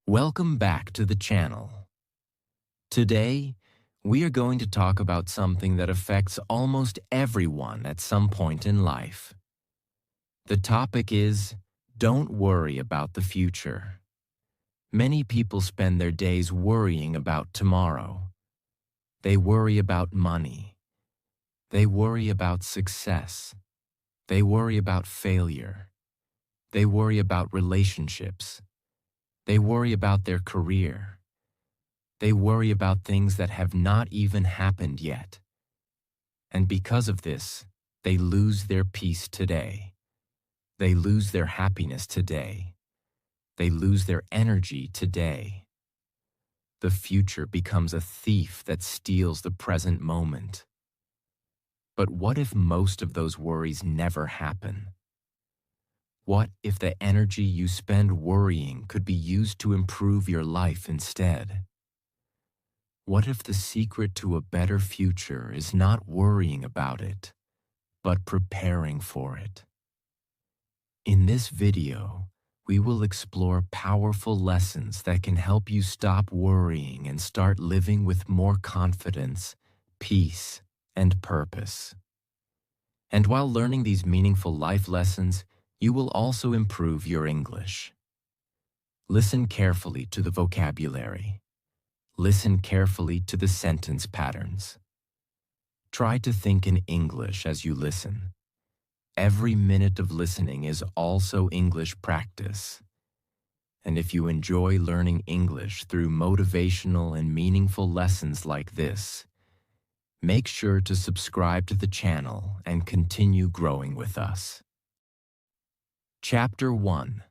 Welcome back to the channel. Today, we are going to talk about something that affects almost everyone at some point in life. The topic is, don't worry about the future. Many people spend their days worrying about tomorrow. They worry about money. They worry about success. They worry about failure. They worry about relationships. They worry about their career. They worry about things that have not even happened yet. And because of this, they lose their peace today. They lose their happiness today. They lose their energy today. The future becomes a thief that steals the present moment. But what if most of those worries never happen? What if the energy you spend worrying could be used to improve your life instead? What if the secret to a better future is not worrying about it, but preparing for it? In this video, we will explore powerful lessons that can help you stop worrying and start living with more confidence, peace, and purpose. And while learning these meaningful life lessons, you will also improve your English. Listen carefully to the vocabulary. Listen carefully to the sentence patterns. Try to think in English as you listen. Every minute of listening is also English practice. And if you enjoy learning English through motivational and meaningful lessons like this, make sure to subscribe to the channel and continue growing with us. Chapter 1.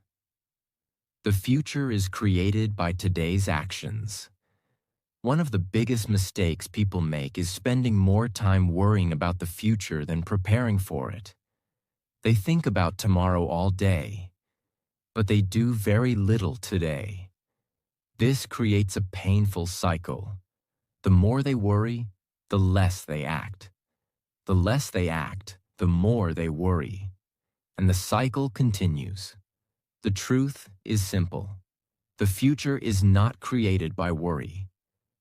The future is created by today's actions. One of the biggest mistakes people make is spending more time worrying about the future than preparing for it. They think about tomorrow all day, but they do very little today. This creates a painful cycle. The more they worry, the less they act. The less they act, the more they worry. And the cycle continues. The truth is simple. The future is not created by worry.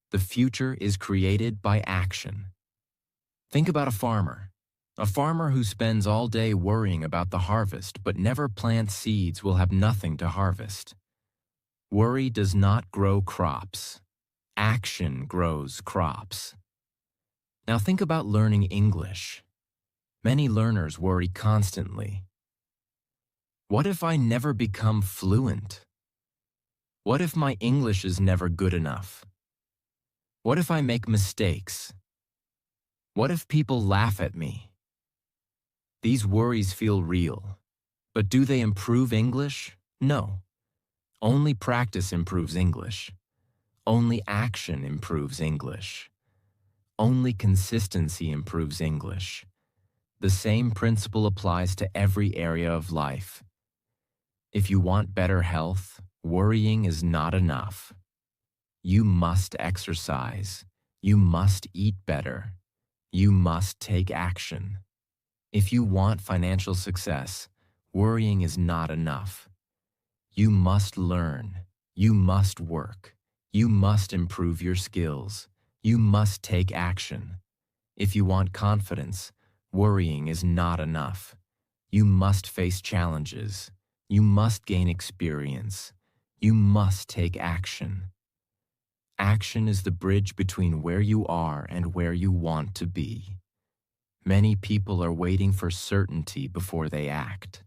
The future is created by action. Think about a farmer. A farmer who spends all day worrying about the harvest but never plants seeds will have nothing to harvest. Worry does not grow crops. Action grows crops. Now think about learning English. Many learners worry constantly. What if I never become fluent? What if my English is never good enough? What if I make mistakes? What if people laugh at me? These worries feel real, but do they improve English? No. Only practice improves English. Only action improves English. Only consistency improves English. The same principle applies to every area of life. If you want better health, worrying is not enough. You must exercise. You must eat better. You must take action. If you want financial success, worrying is not enough. You must learn. You must work. You must improve your skills. You must take action. If you want confidence, worrying is not enough. You must face challenges. You must gain experience. You must take action. Action is the bridge between where you are and where you want to be. Many people are waiting for certainty before they act.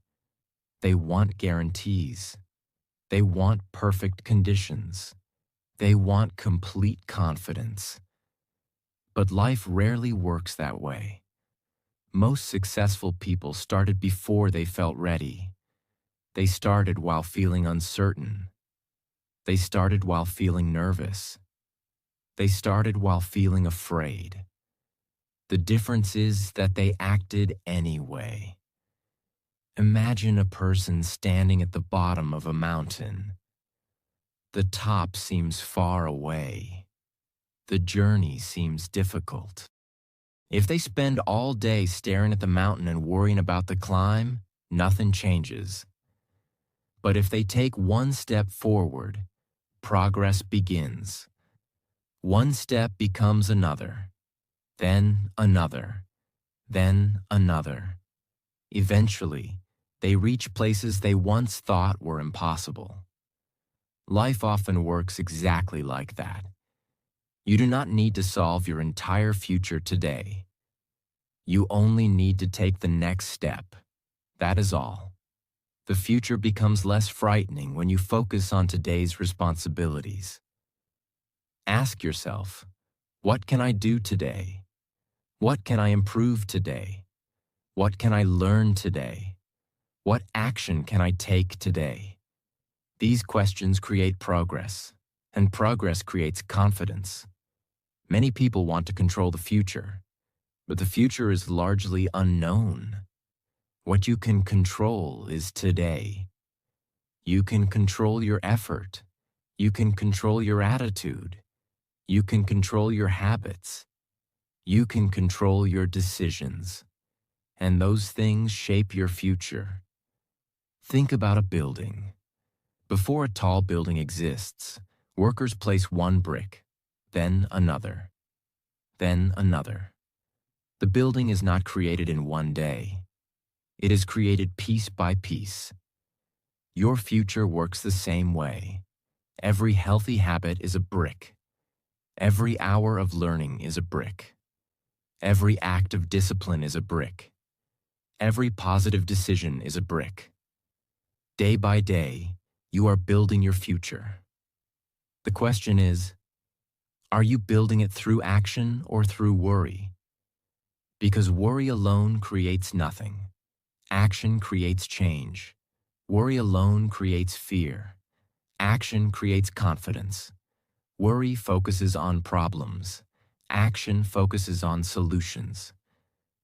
They want guarantees. They want perfect conditions. They want complete confidence. But life rarely works that way. Most successful people started before they felt ready. They started while feeling uncertain. They started while feeling nervous. They started while feeling afraid. The difference is that they acted anyway. Imagine a person standing at the bottom of a mountain. The top seems far away. The journey seems difficult. If they spend all day staring at the mountain and worrying about the climb, nothing changes. But if they take one step forward, progress begins. One step becomes another, then another, then another. Eventually, they reach places they once thought were impossible. Life often works exactly like that. You do not need to solve your entire future today. You only need to take the next step. That is all. The future becomes less frightening when you focus on today's responsibilities. Ask yourself, what can I do today? What can I improve today? What can I learn today? What action can I take today? These questions create progress, and progress creates confidence. Many people want to control the future, but the future is largely unknown. What you can control is today. You can control your effort. You can control your attitude. You can control your habits. You can control your decisions. And those things shape your future. Think about a building. Before a tall building exists, workers place one brick, then another, then another. The building is not created in one day. It is created piece by piece. Your future works the same way. Every healthy habit is a brick. Every hour of learning is a brick. Every act of discipline is a brick. Every positive decision is a brick. Day by day, you are building your future. The question is, are you building it through action or through worry? Because worry alone creates nothing. Action creates change. Worry alone creates fear. Action creates confidence. Worry focuses on problems. Action focuses on solutions.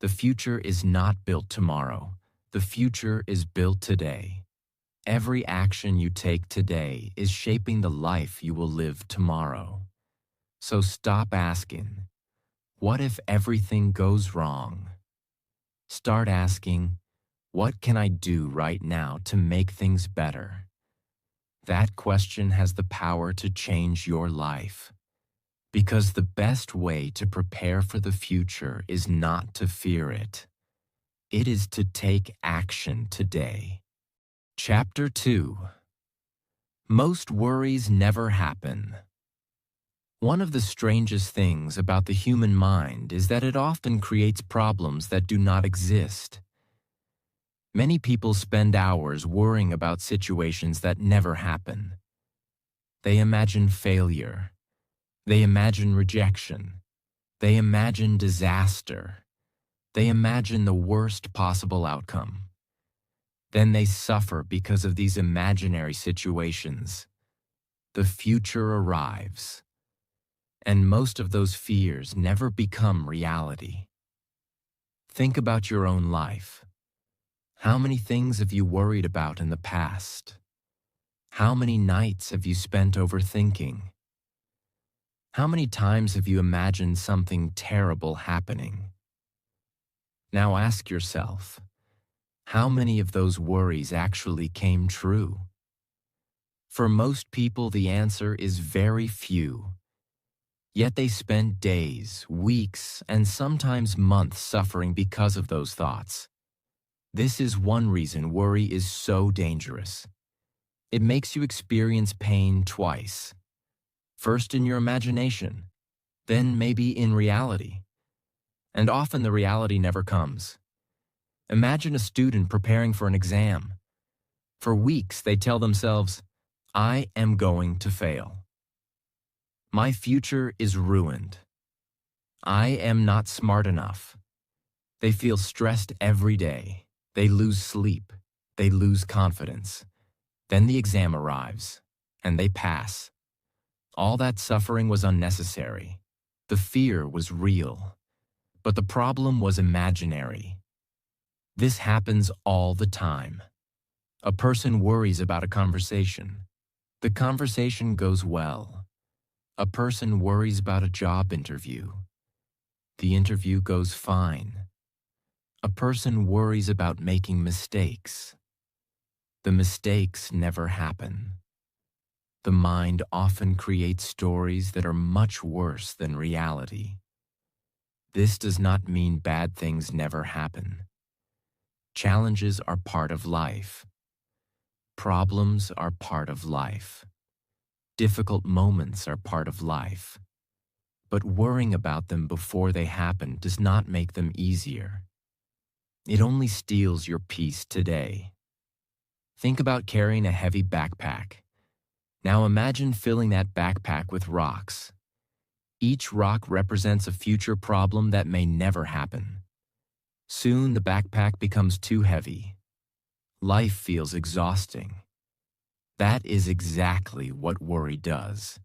The future is not built tomorrow. The future is built today. Every action you take today is shaping the life you will live tomorrow. So stop asking, what if everything goes wrong? Start asking, what can I do right now to make things better? That question has the power to change your life. Because the best way to prepare for the future is not to fear it. It is to take action today. Chapter 2. Most worries never happen. One of the strangest things about the human mind is that it often creates problems that do not exist. Many people spend hours worrying about situations that never happen. They imagine failure. They imagine rejection. They imagine disaster. They imagine the worst possible outcome. Then they suffer because of these imaginary situations. The future arrives. And most of those fears never become reality. Think about your own life. How many things have you worried about in the past? How many nights have you spent overthinking? How many times have you imagined something terrible happening? Now ask yourself, how many of those worries actually came true? For most people, the answer is very few. Yet they spend days, weeks, and sometimes months suffering because of those thoughts. This is one reason worry is so dangerous. It makes you experience pain twice. First in your imagination, then maybe in reality. And often the reality never comes. Imagine a student preparing for an exam. For weeks they tell themselves, I am going to fail. My future is ruined. I am not smart enough. They feel stressed every day. They lose sleep. They lose confidence. Then the exam arrives, and they pass. All that suffering was unnecessary. The fear was real. But the problem was imaginary. This happens all the time. A person worries about a conversation. The conversation goes well. A person worries about a job interview. The interview goes fine. A person worries about making mistakes. The mistakes never happen. The mind often creates stories that are much worse than reality. This does not mean bad things never happen. Challenges are part of life. Problems are part of life. Difficult moments are part of life. But worrying about them before they happen does not make them easier. It only steals your peace today. Think about carrying a heavy backpack. Now imagine filling that backpack with rocks. Each rock represents a future problem that may never happen. Soon the backpack becomes too heavy. Life feels exhausting. That is exactly what worry does.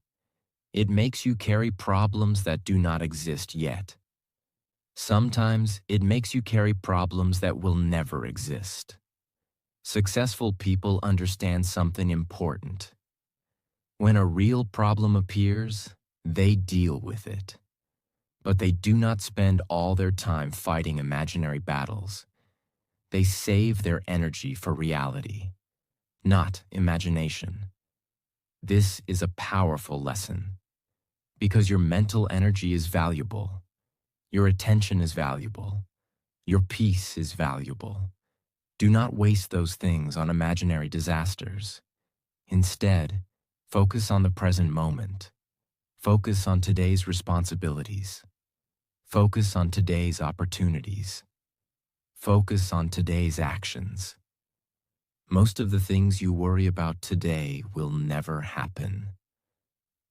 It makes you carry problems that do not exist yet. Sometimes it makes you carry problems that will never exist. Successful people understand something important. When a real problem appears, they deal with it. But they do not spend all their time fighting imaginary battles. They save their energy for reality, not imagination. This is a powerful lesson, because your mental energy is valuable, your attention is valuable, your peace is valuable. Do not waste those things on imaginary disasters. Instead, focus on the present moment. Focus on today's responsibilities. Focus on today's opportunities. Focus on today's actions. Most of the things you worry about today will never happen.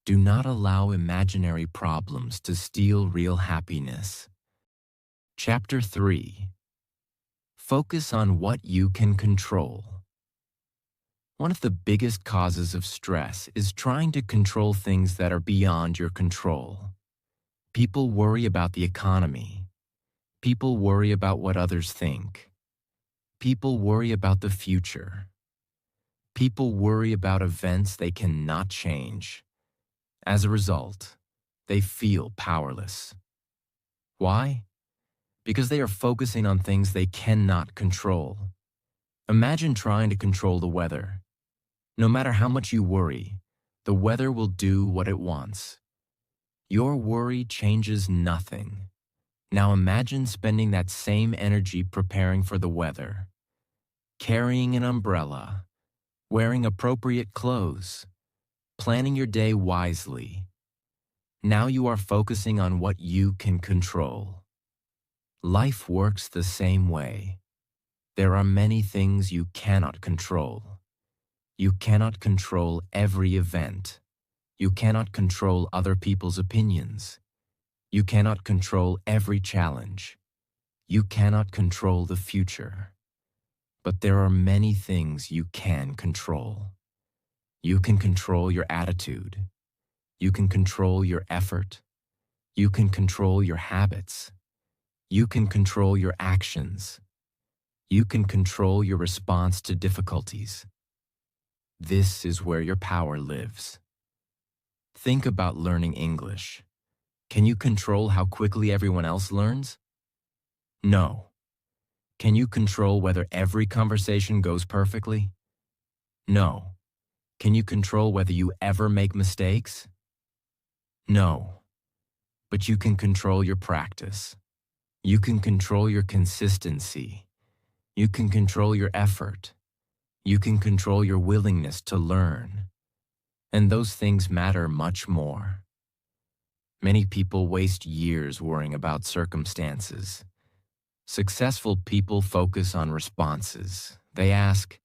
Do not allow imaginary problems to steal real happiness. Chapter 3. Focus on what you can control. One of the biggest causes of stress is trying to control things that are beyond your control. People worry about the economy. People worry about what others think. People worry about the future. People worry about events they cannot change. As a result, they feel powerless. Why? Because they are focusing on things they cannot control. Imagine trying to control the weather. No matter how much you worry, the weather will do what it wants. Your worry changes nothing. Now imagine spending that same energy preparing for the weather, carrying an umbrella, wearing appropriate clothes, planning your day wisely. Now you are focusing on what you can control. Life works the same way. There are many things you cannot control. You cannot control every event. You cannot control other people's opinions. You cannot control every challenge. You cannot control the future. But there are many things you can control. You can control your attitude. You can control your effort. You can control your habits. You can control your actions. You can control your response to difficulties. This is where your power lives. Think about learning English. Can you control how quickly everyone else learns? No. Can you control whether every conversation goes perfectly? No. Can you control whether you ever make mistakes? No. But you can control your practice. You can control your consistency. You can control your effort. You can control your willingness to learn. And those things matter much more. Many people waste years worrying about circumstances. Successful people focus on responses. They ask,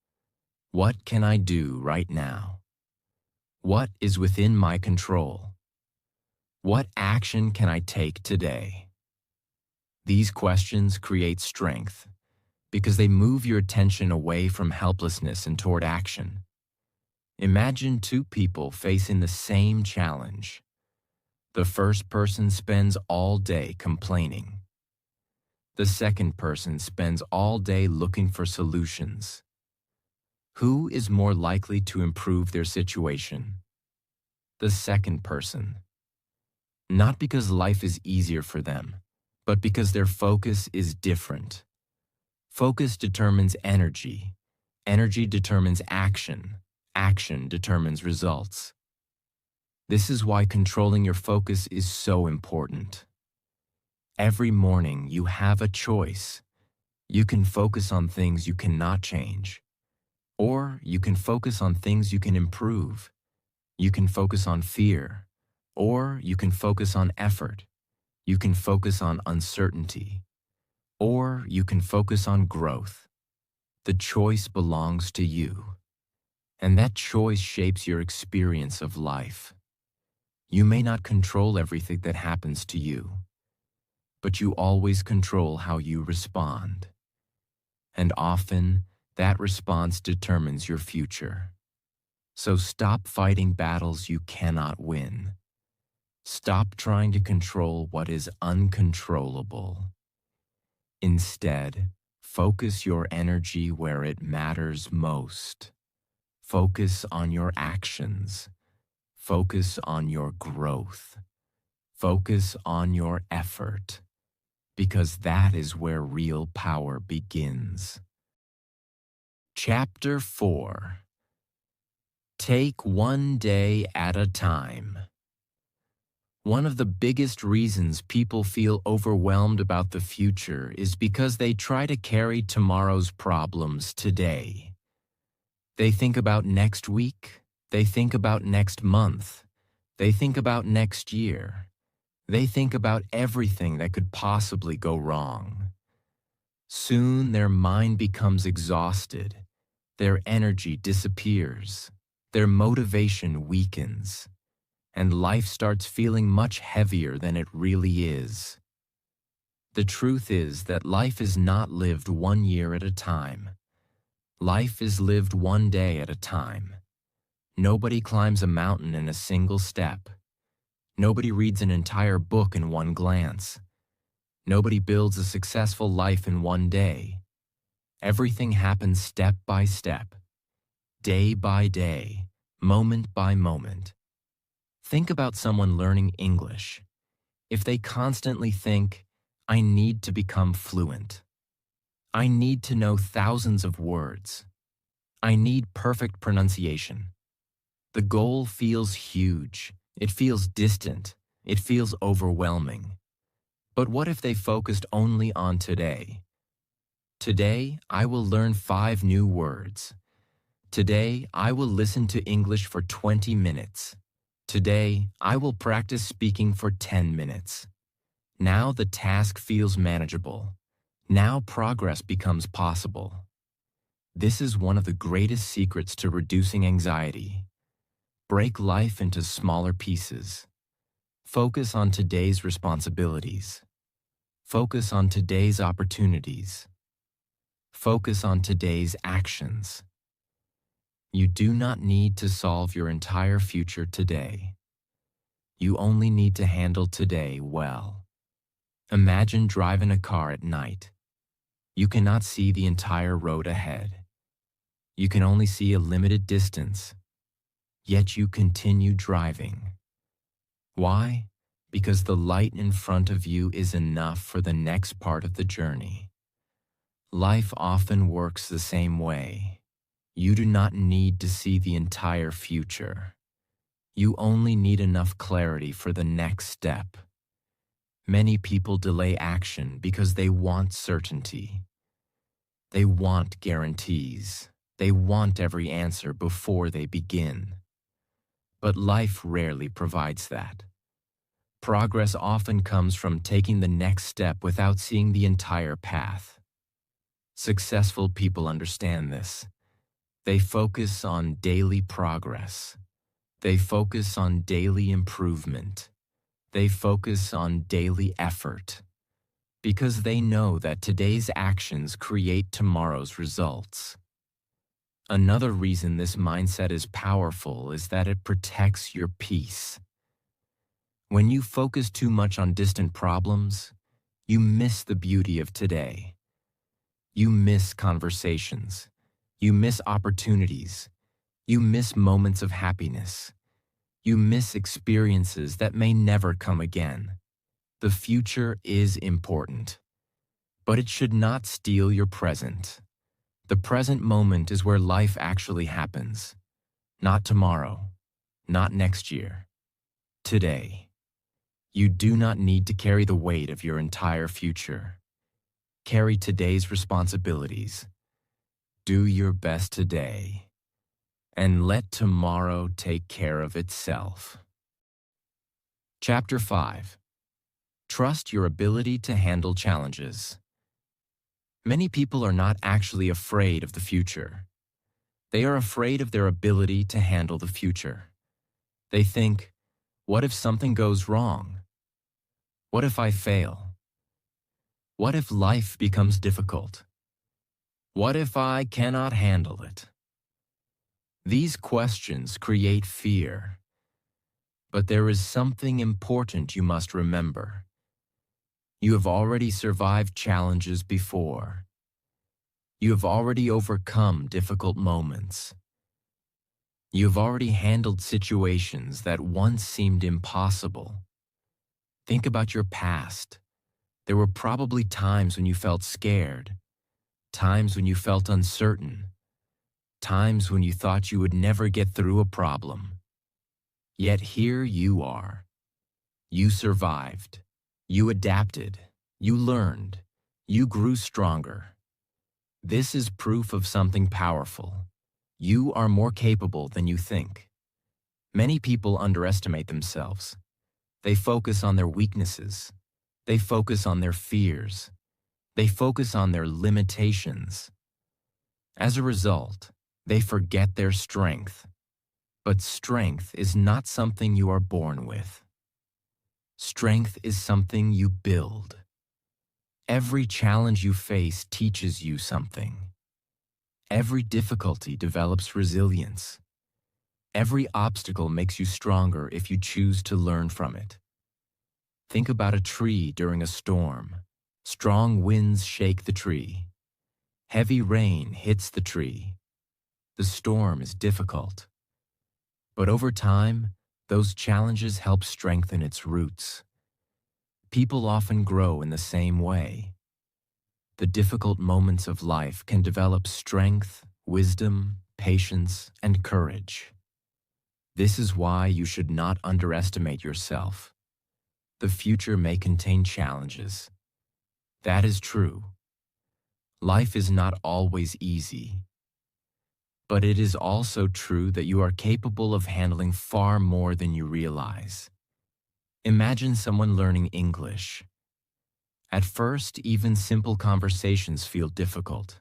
what can I do right now? What is within my control? What action can I take today? These questions create strength because they move your attention away from helplessness and toward action. Imagine two people facing the same challenge. The first person spends all day complaining. The second person spends all day looking for solutions. Who is more likely to improve their situation? The second person. Not because life is easier for them, but because their focus is different. Focus determines energy. Energy determines action. Action determines results. This is why controlling your focus is so important. Every morning you have a choice. You can focus on things you cannot change, or you can focus on things you can improve. You can focus on fear, or you can focus on effort. You can focus on uncertainty, or you can focus on growth. The choice belongs to you, and that choice shapes your experience of life. You may not control everything that happens to you, but you always control how you respond. And often, that response determines your future. So stop fighting battles you cannot win. Stop trying to control what is uncontrollable. Instead, focus your energy where it matters most. Focus on your actions. Focus on your growth. Focus on your effort, because that is where real power begins. Chapter 4. Take one day at a time. One of the biggest reasons people feel overwhelmed about the future is because they try to carry tomorrow's problems today. They think about next week. They think about next month. They think about next year. They think about everything that could possibly go wrong. Soon their mind becomes exhausted. Their energy disappears. Their motivation weakens. And life starts feeling much heavier than it really is. The truth is that life is not lived 1 year at a time. Life is lived 1 day at a time. Nobody climbs a mountain in a single step. Nobody reads an entire book in one glance. Nobody builds a successful life in 1 day. Everything happens step by step, day by day, moment by moment. Think about someone learning English. If they constantly think, I need to become fluent. I need to know thousands of words. I need perfect pronunciation. The goal feels huge. It feels distant. It feels overwhelming. But what if they focused only on today? Today, I will learn 5 new words. Today, I will listen to English for 20 minutes. Today, I will practice speaking for 10 minutes. Now the task feels manageable. Now progress becomes possible. This is one of the greatest secrets to reducing anxiety. Break life into smaller pieces. Focus on today's responsibilities. Focus on today's opportunities. Focus on today's actions. You do not need to solve your entire future today. You only need to handle today well. Imagine driving a car at night. You cannot see the entire road ahead. You can only see a limited distance, yet you continue driving. Why? Because the light in front of you is enough for the next part of the journey. Life often works the same way. You do not need to see the entire future. You only need enough clarity for the next step. Many people delay action because they want certainty. They want guarantees. They want every answer before they begin. But life rarely provides that. Progress often comes from taking the next step without seeing the entire path. Successful people understand this. They focus on daily progress. They focus on daily improvement. They focus on daily effort, because they know that today's actions create tomorrow's results. Another reason this mindset is powerful is that it protects your peace. When you focus too much on distant problems, you miss the beauty of today. You miss conversations. You miss opportunities. You miss moments of happiness. You miss experiences that may never come again. The future is important, but it should not steal your present. The present moment is where life actually happens. Not tomorrow, not next year, today. You do not need to carry the weight of your entire future. Carry today's responsibilities. Do your best today, and let tomorrow take care of itself. Chapter 5. Trust your ability to handle challenges. Many people are not actually afraid of the future. They are afraid of their ability to handle the future. They think, what if something goes wrong? What if I fail? What if life becomes difficult? What if I cannot handle it? These questions create fear. But there is something important you must remember. You have already survived challenges before. You have already overcome difficult moments. You have already handled situations that once seemed impossible. Think about your past. There were probably times when you felt scared, times when you felt uncertain, times when you thought you would never get through a problem. Yet here you are. You survived. You adapted. You learned. You grew stronger. This is proof of something powerful. You are more capable than you think. Many people underestimate themselves. They focus on their weaknesses. They focus on their fears. They focus on their limitations. As a result, they forget their strength. But strength is not something you are born with. Strength is something you build. Every challenge you face teaches you something. Every difficulty develops resilience. Every obstacle makes you stronger if you choose to learn from it. Think about a tree during a storm. Strong winds shake the tree. Heavy rain hits the tree. The storm is difficult. But over time, those challenges help strengthen its roots. People often grow in the same way. The difficult moments of life can develop strength, wisdom, patience, and courage. This is why you should not underestimate yourself. The future may contain challenges. That is true. Life is not always easy. But it is also true that you are capable of handling far more than you realize. Imagine someone learning English. At first, even simple conversations feel difficult.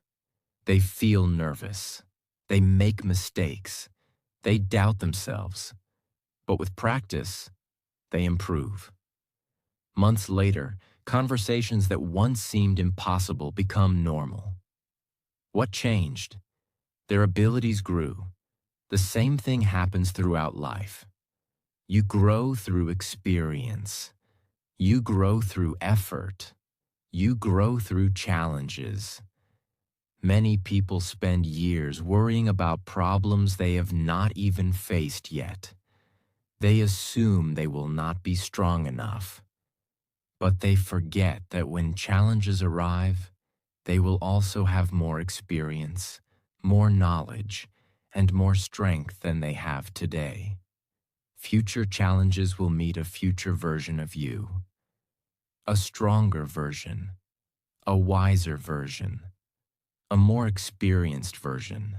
They feel nervous. They make mistakes. They doubt themselves. But with practice, they improve. Months later, conversations that once seemed impossible become normal. What changed? Their abilities grew. The same thing happens throughout life. You grow through experience. You grow through effort. You grow through challenges. Many people spend years worrying about problems they have not even faced yet. They assume they will not be strong enough. But they forget that when challenges arrive, they will also have more experience, more knowledge, and more strength than they have today. Future challenges will meet a future version of you. A stronger version. A wiser version. A more experienced version.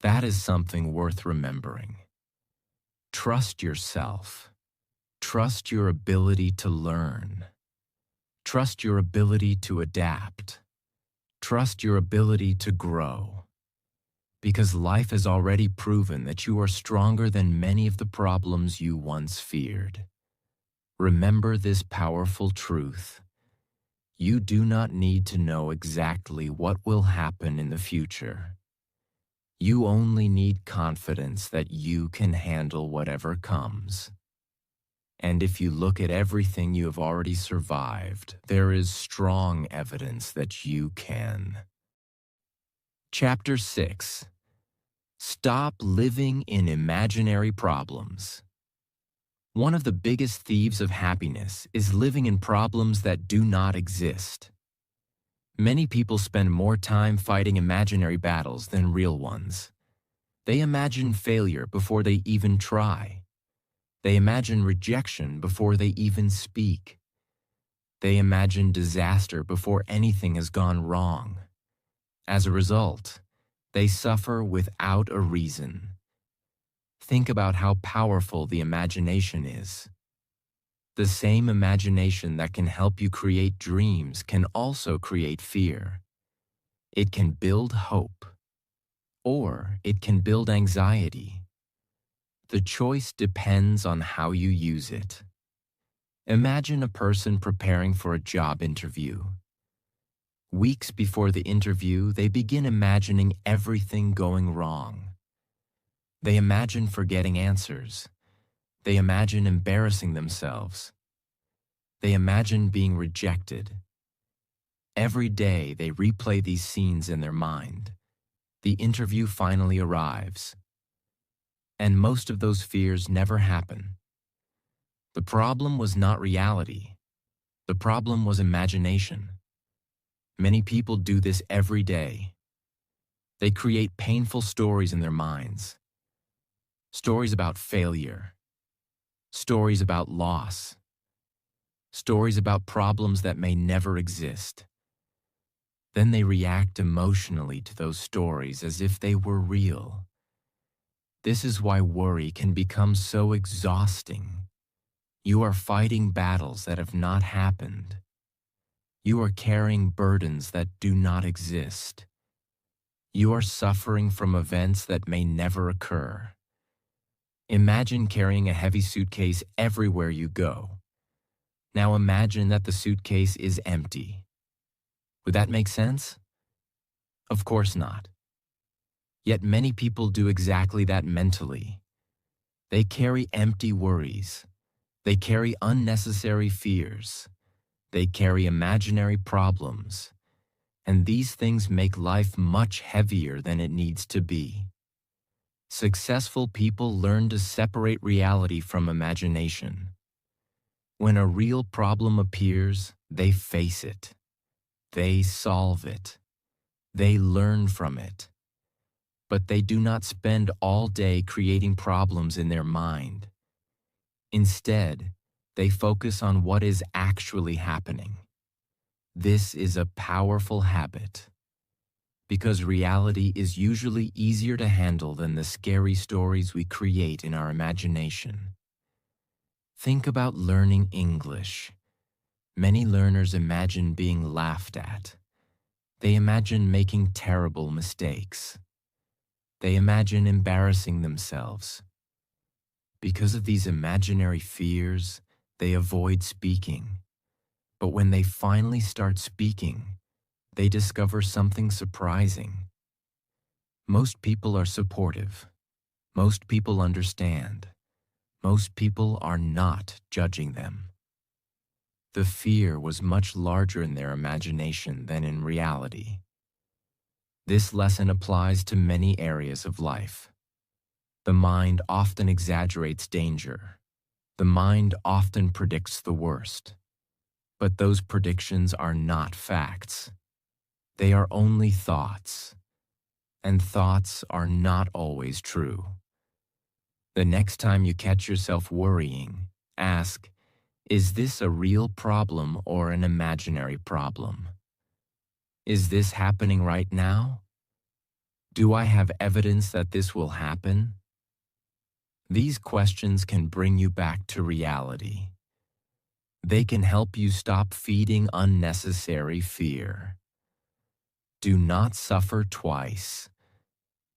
That is something worth remembering. Trust yourself. Trust your ability to learn. Trust your ability to adapt. Trust your ability to grow. Because life has already proven that you are stronger than many of the problems you once feared. Remember this powerful truth. You do not need to know exactly what will happen in the future. You only need confidence that you can handle whatever comes. And if you look at everything you have already survived, there is strong evidence that you can. Chapter 6. Stop living in imaginary problems. One of the biggest thieves of happiness is living in problems that do not exist. Many people spend more time fighting imaginary battles than real ones. They imagine failure before they even try. They imagine rejection before they even speak. They imagine disaster before anything has gone wrong. As a result, they suffer without a reason. Think about how powerful the imagination is. The same imagination that can help you create dreams can also create fear. It can build hope, or it can build anxiety. The choice depends on how you use it. Imagine a person preparing for a job interview. Weeks before the interview, they begin imagining everything going wrong. They imagine forgetting answers. They imagine embarrassing themselves. They imagine being rejected. Every day they replay these scenes in their mind. The interview finally arrives. And most of those fears never happen. The problem was not reality. The problem was imagination. Many people do this every day. They create painful stories in their minds. Stories about failure. Stories about loss. Stories about problems that may never exist. Then they react emotionally to those stories as if they were real. This is why worry can become so exhausting. You are fighting battles that have not happened. You are carrying burdens that do not exist. You are suffering from events that may never occur. Imagine carrying a heavy suitcase everywhere you go. Now imagine that the suitcase is empty. Would that make sense? Of course not. Yet many people do exactly that mentally. They carry empty worries. They carry unnecessary fears. They carry imaginary problems. And these things make life much heavier than it needs to be. Successful people learn to separate reality from imagination. When a real problem appears, they face it. They solve it. They learn from it. But they do not spend all day creating problems in their mind. Instead, they focus on what is actually happening. This is a powerful habit, because reality is usually easier to handle than the scary stories we create in our imagination. Think about learning English. Many learners imagine being laughed at. They imagine making terrible mistakes. They imagine embarrassing themselves. Because of these imaginary fears, they avoid speaking. But when they finally start speaking, they discover something surprising. Most people are supportive. Most people understand. Most people are not judging them. The fear was much larger in their imagination than in reality. This lesson applies to many areas of life. The mind often exaggerates danger. The mind often predicts the worst. But those predictions are not facts. They are only thoughts. And thoughts are not always true. The next time you catch yourself worrying, ask, is this a real problem or an imaginary problem? Is this happening right now? Do I have evidence that this will happen? These questions can bring you back to reality. They can help you stop feeding unnecessary fear. Do not suffer twice.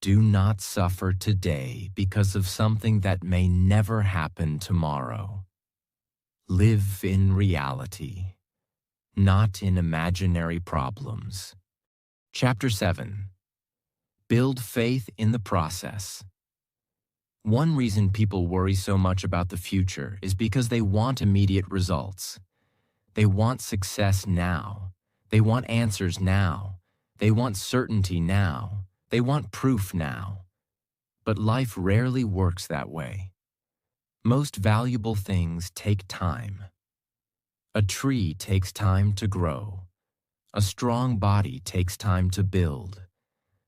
Do not suffer today because of something that may never happen tomorrow. Live in reality, not in imaginary problems. Chapter 7. Build faith in the process. One reason people worry so much about the future is because they want immediate results. They want success now. They want answers now. They want certainty now. They want proof now. But life rarely works that way. Most valuable things take time. A tree takes time to grow. A strong body takes time to build.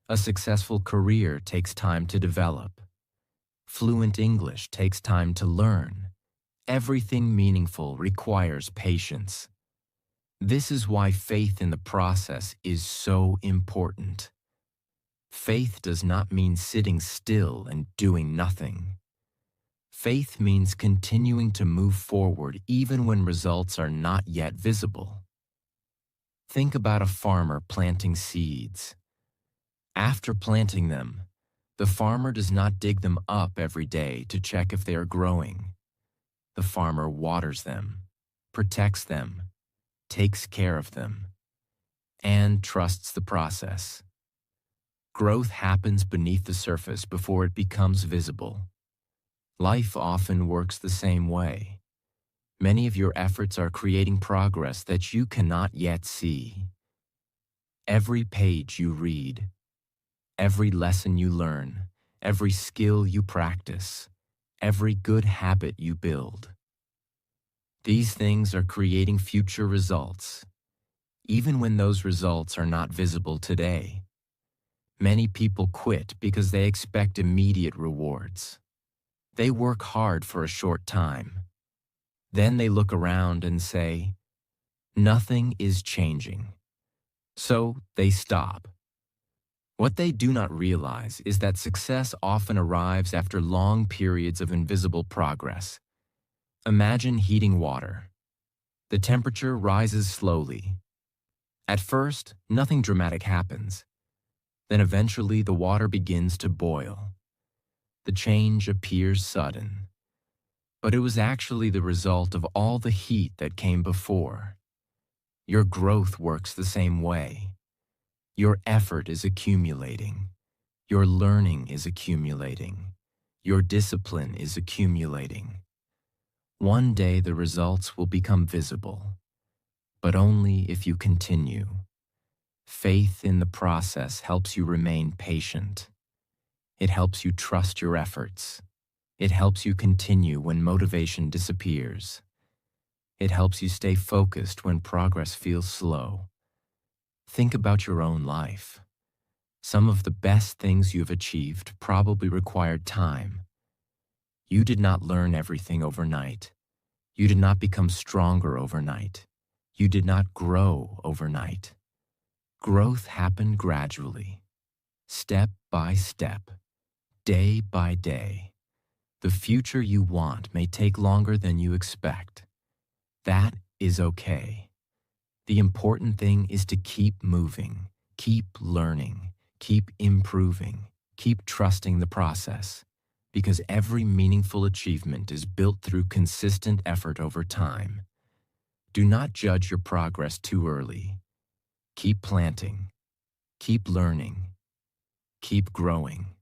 A successful career takes time to develop. Fluent English takes time to learn. Everything meaningful requires patience. This is why faith in the process is so important. Faith does not mean sitting still and doing nothing. Faith means continuing to move forward even when results are not yet visible. Think about a farmer planting seeds. After planting them, the farmer does not dig them up every day to check if they are growing. The farmer waters them, protects them, takes care of them, and trusts the process. Growth happens beneath the surface before it becomes visible. Life often works the same way. Many of your efforts are creating progress that you cannot yet see. Every page you read, every lesson you learn, every skill you practice, every good habit you build. These things are creating future results, even when those results are not visible today. Many people quit because they expect immediate rewards. They work hard for a short time. Then they look around and say, "Nothing is changing." So they stop. What they do not realize is that success often arrives after long periods of invisible progress. Imagine heating water. The temperature rises slowly. At first, nothing dramatic happens. Then eventually the water begins to boil. The change appears sudden. But it was actually the result of all the heat that came before. Your growth works the same way. Your effort is accumulating. Your learning is accumulating. Your discipline is accumulating. One day the results will become visible, but only if you continue. Faith in the process helps you remain patient. It helps you trust your efforts. It helps you continue when motivation disappears. It helps you stay focused when progress feels slow. Think about your own life. Some of the best things you've achieved probably required time. You did not learn everything overnight. You did not become stronger overnight. You did not grow overnight. Growth happened gradually, step by step, day by day. The future you want may take longer than you expect. That is okay. The important thing is to keep moving, keep learning, keep improving, keep trusting the process, because every meaningful achievement is built through consistent effort over time. Do not judge your progress too early. Keep planting, keep learning, keep growing,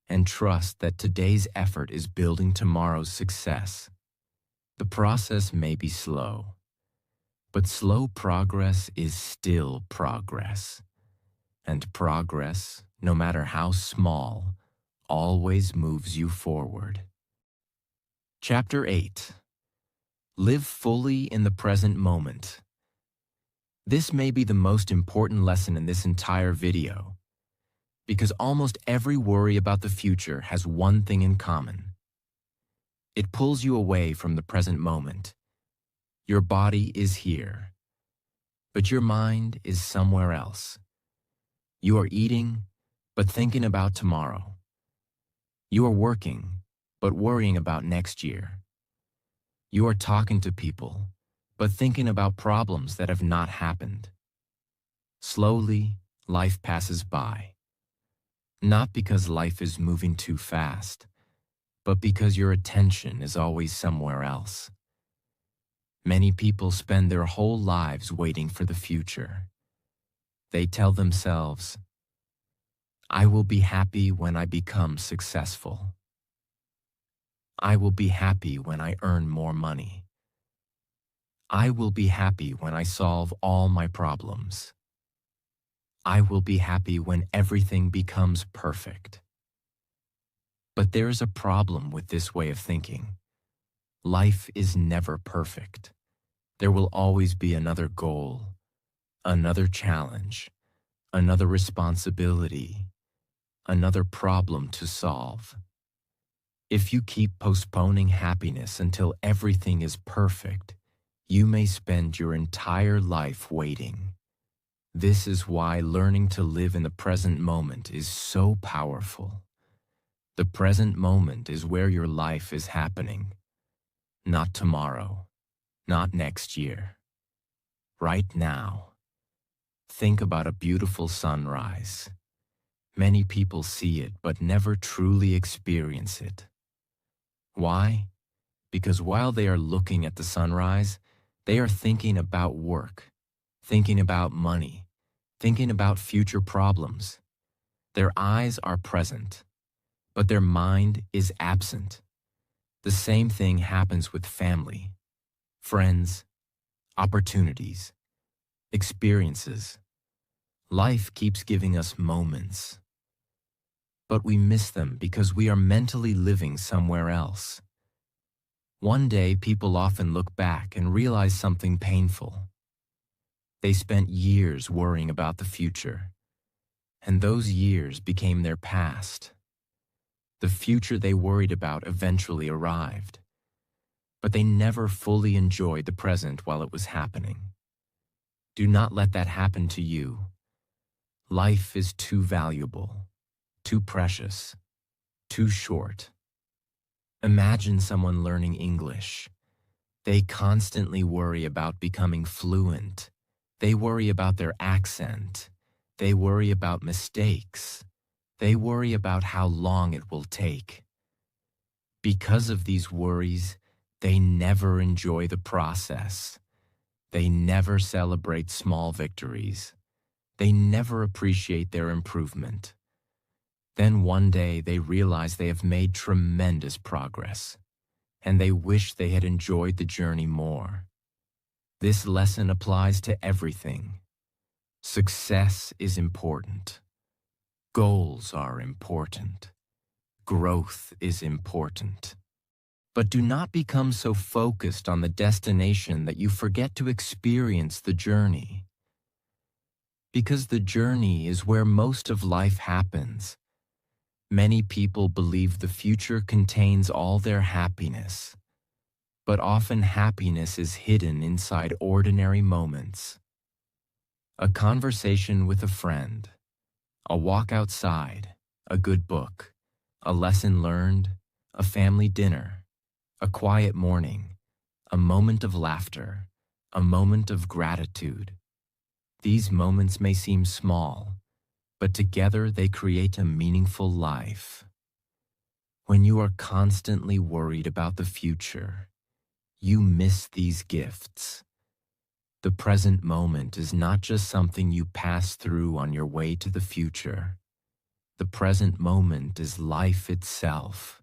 and trust that today's effort is building tomorrow's success. The process may be slow, but slow progress is still progress. And progress, no matter how small, always moves you forward. Chapter 8. Live fully in the present moment. This may be the most important lesson in this entire video, because almost every worry about the future has one thing in common. It pulls you away from the present moment. Your body is here, but your mind is somewhere else. You are eating, but thinking about tomorrow. You are working, but worrying about next year. You are talking to people, but thinking about problems that have not happened. Slowly, life passes by. Not because life is moving too fast, but because your attention is always somewhere else. Many people spend their whole lives waiting for the future. They tell themselves, "I will be happy when I become successful. I will be happy when I earn more money. I will be happy when I solve all my problems. I will be happy when everything becomes perfect." But there is a problem with this way of thinking. Life is never perfect. There will always be another goal, another challenge, another responsibility, another problem to solve. If you keep postponing happiness until everything is perfect, you may spend your entire life waiting. This is why learning to live in the present moment is so powerful. The present moment is where your life is happening. Not tomorrow, not next year. Right now. Think about a beautiful sunrise. Many people see it but never truly experience it. Why? Because while they are looking at the sunrise, they are thinking about work, thinking about money, thinking about future problems. Their eyes are present, but their mind is absent. The same thing happens with family, friends, opportunities, experiences. Life keeps giving us moments, but we miss them because we are mentally living somewhere else. One day, people often look back and realize something painful. They spent years worrying about the future, and those years became their past. The future they worried about eventually arrived, but they never fully enjoyed the present while it was happening. Do not let that happen to you. Life is too valuable, too precious, too short. Imagine someone learning English. They constantly worry about becoming fluent. They worry about their accent. They worry about mistakes. They worry about how long it will take. Because of these worries, they never enjoy the process. They never celebrate small victories. They never appreciate their improvement. Then one day they realize they have made tremendous progress, and they wish they had enjoyed the journey more. This lesson applies to everything. Success is important. Goals are important. Growth is important. But do not become so focused on the destination that you forget to experience the journey. Because the journey is where most of life happens. Many people believe the future contains all their happiness, but often happiness is hidden inside ordinary moments. A conversation with a friend, a walk outside, a good book, a lesson learned, a family dinner, a quiet morning, a moment of laughter, a moment of gratitude. These moments may seem small, but together they create a meaningful life. When you are constantly worried about the future, you miss these gifts. The present moment is not just something you pass through on your way to the future. The present moment is life itself.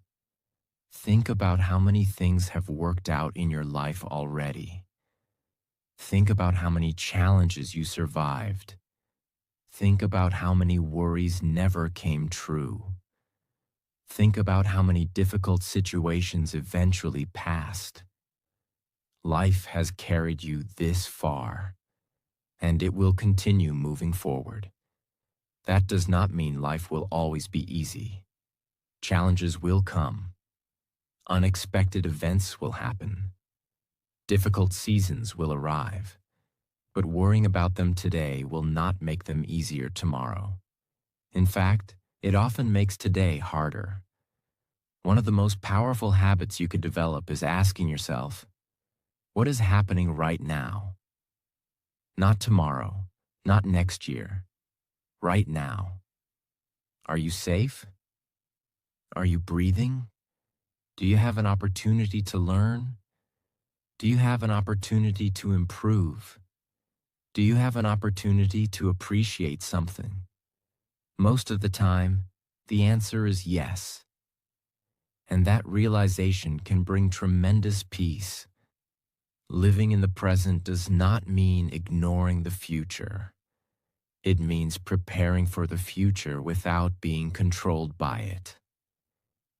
Think about how many things have worked out in your life already. Think about how many challenges you survived. Think about how many worries never came true. Think about how many difficult situations eventually passed. Life has carried you this far, and it will continue moving forward. That does not mean life will always be easy. Challenges will come. Unexpected events will happen. Difficult seasons will arrive. But worrying about them today will not make them easier tomorrow. In fact, it often makes today harder. One of the most powerful habits you could develop is asking yourself, what is happening right now? Not tomorrow, not next year, right now. Are you safe? Are you breathing? Do you have an opportunity to learn? Do you have an opportunity to improve? Do you have an opportunity to appreciate something? Most of the time, the answer is yes. And that realization can bring tremendous peace. Living in the present does not mean ignoring the future. It means preparing for the future without being controlled by it.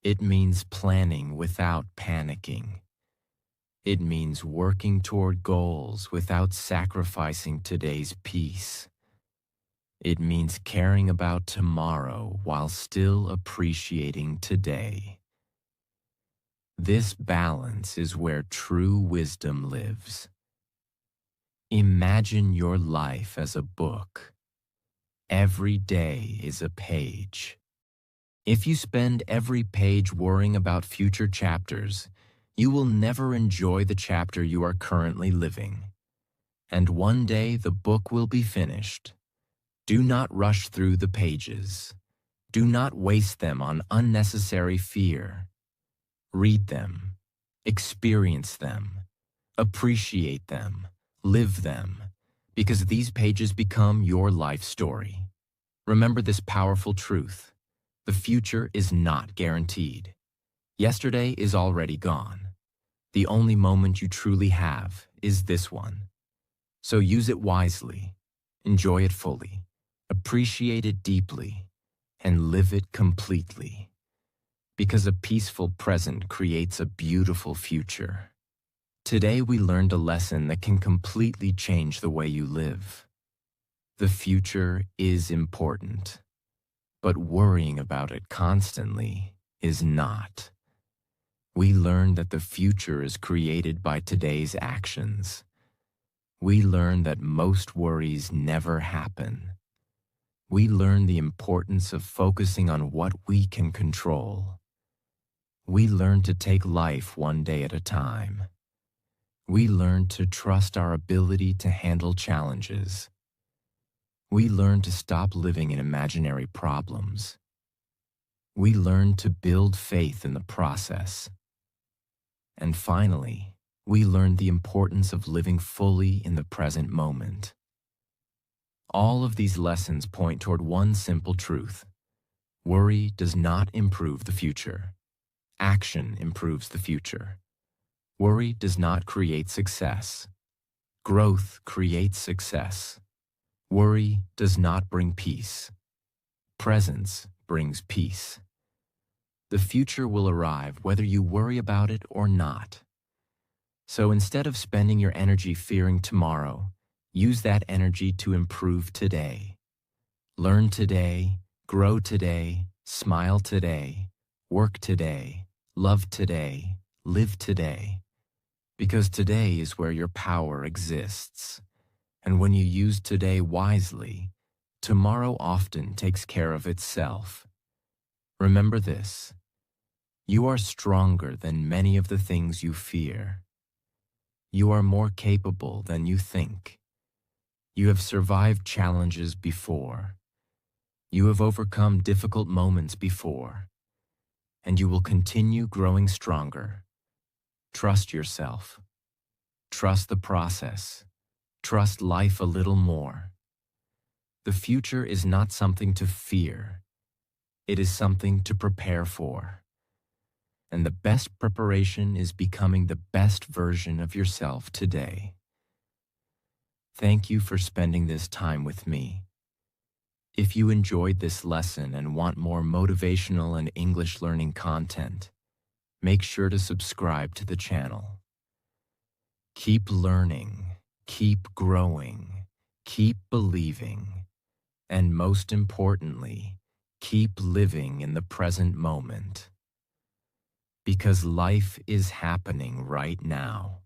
It means planning without panicking. It means working toward goals without sacrificing today's peace. It means caring about tomorrow while still appreciating today. This balance is where true wisdom lives. Imagine your life as a book. Every day is a page. If you spend every page worrying about future chapters, you will never enjoy the chapter you are currently living. And one day the book will be finished. Do not rush through the pages. Do not waste them on unnecessary fear. Read them, experience them, appreciate them, live them, because these pages become your life story. Remember this powerful truth: the future is not guaranteed. Yesterday is already gone. The only moment you truly have is this one. So use it wisely, enjoy it fully, appreciate it deeply, and live it completely. Because a peaceful present creates a beautiful future. Today we learned a lesson that can completely change the way you live. The future is important, but worrying about it constantly is not. We learned that the future is created by today's actions. We learned that most worries never happen. We learned the importance of focusing on what we can control. We learned to take life one day at a time. We learned to trust our ability to handle challenges. We learned to stop living in imaginary problems. We learned to build faith in the process. And finally, we learned the importance of living fully in the present moment. All of these lessons point toward one simple truth: worry does not improve the future. Action improves the future. Worry does not create success. Growth creates success. Worry does not bring peace. Presence brings peace. The future will arrive whether you worry about it or not. So instead of spending your energy fearing tomorrow, use that energy to improve today. Learn today, grow today, smile today, work today, love today, live today. Because today is where your power exists. And when you use today wisely, tomorrow often takes care of itself. Remember this: you are stronger than many of the things you fear. You are more capable than you think. You have survived challenges before. You have overcome difficult moments before. And you will continue growing stronger. Trust yourself. Trust the process. Trust life a little more. The future is not something to fear. It is something to prepare for. And the best preparation is becoming the best version of yourself today. Thank you for spending this time with me. If you enjoyed this lesson and want more motivational and English learning content, make sure to subscribe to the channel. Keep learning, keep growing, keep believing, and most importantly, keep living in the present moment. Because life is happening right now.